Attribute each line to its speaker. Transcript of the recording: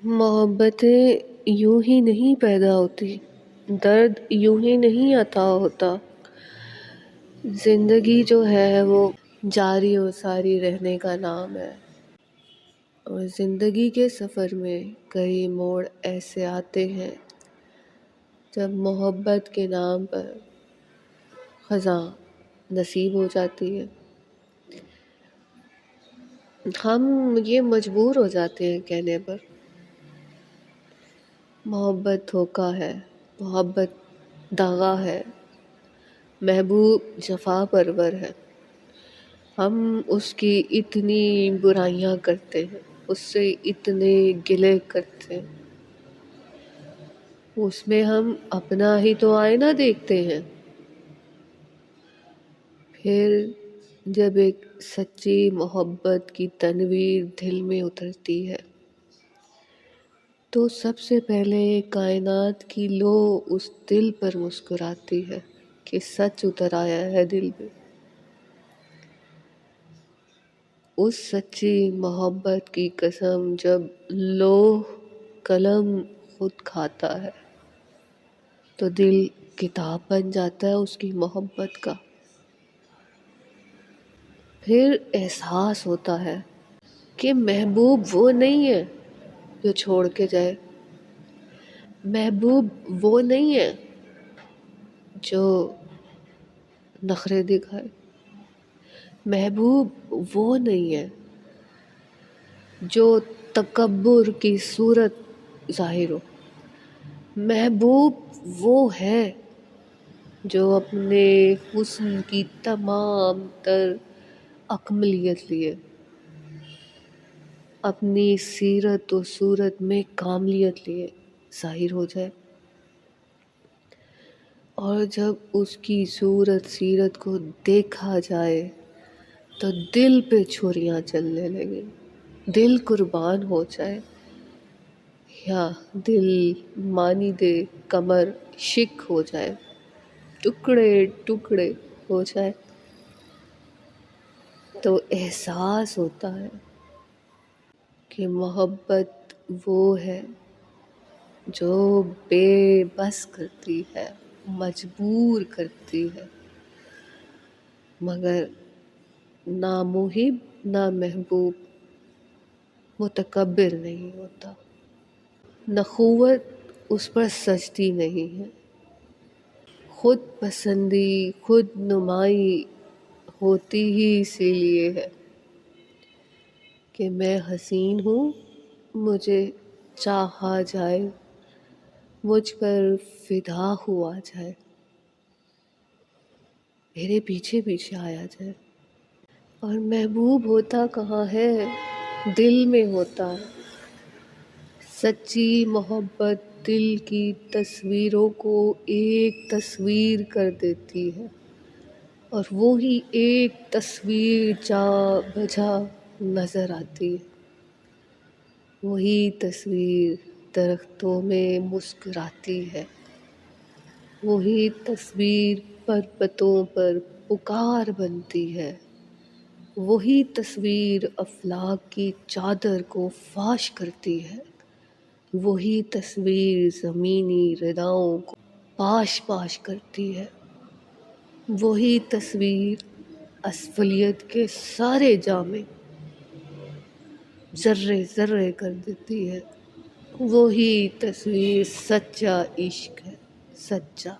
Speaker 1: محبتیں یوں ہی نہیں پیدا ہوتی، درد یوں ہی نہیں عطا ہوتا۔ زندگی جو ہے وہ جاری و ساری رہنے کا نام ہے، اور زندگی کے سفر میں کئی موڑ ایسے آتے ہیں جب محبت کے نام پر خزاں نصیب ہو جاتی ہے۔ ہم یہ مجبور ہو جاتے ہیں کہنے پر، محبت دھوکا ہے، محبت دغا ہے، محبوب جفا پرور ہے۔ ہم اس کی اتنی برائیاں کرتے ہیں، اس سے اتنے گلے کرتے ہیں، اس میں ہم اپنا ہی تو آئینہ دیکھتے ہیں۔ پھر جب ایک سچی محبت کی تنویر دل میں اترتی ہے تو سب سے پہلے کائنات کی لو اس دل پر مسکراتی ہے کہ سچ اتر آیا ہے دل میں۔ اس سچی محبت کی قسم جب لوح قلم خود کھاتا ہے تو دل کتاب بن جاتا ہے اس کی محبت کا۔ پھر احساس ہوتا ہے کہ محبوب وہ نہیں ہے جو چھوڑ کے جائے، محبوب وہ نہیں ہے جو نخرے دکھائے، محبوب وہ نہیں ہے جو تکبر کی صورت ظاہر ہو، محبوب وہ ہے جو اپنے حسن کی تمام تر اکملیت لیے اپنی سیرت و صورت میں کاملیت لیے ظاہر ہو جائے، اور جب اس کی صورت سیرت کو دیکھا جائے تو دل پہ چھریاں چلنے لگے، دل قربان ہو جائے، یا دل مانی دے کمر شک ہو جائے، ٹکڑے ٹکڑے ہو جائے، تو احساس ہوتا ہے کہ محبت وہ ہے جو بے بس کرتی ہے، مجبور کرتی ہے، مگر نہ محب نہ محبوب متکبر نہیں ہوتا، نخوت اس پر سجتی نہیں ہے، خود پسندی خود نمائی ہوتی ہی اسی لیے ہے کہ میں حسین ہوں، مجھے چاہا جائے، مجھ پر فدا ہوا جائے، میرے پیچھے پیچھے آیا جائے۔ اور محبوب ہوتا کہاں ہے؟ دل میں ہوتا ہے۔ سچی محبت دل کی تصویروں کو ایک تصویر کر دیتی ہے، اور وہی ایک تصویر جا بجا نظر آتی ہے، وہی تصویر درختوں میں مسکراتی ہے، وہی تصویر پربتوں پر پکار بنتی ہے، وہی تصویر افلاک کی چادر کو فاش کرتی ہے، وہی تصویر زمینی رداؤں کو پاش پاش کرتی ہے، وہی تصویر اسفلیت کے سارے جامے ذرے ذرے کر دیتی ہے، وہی تصویر سچا عشق ہے، سچا۔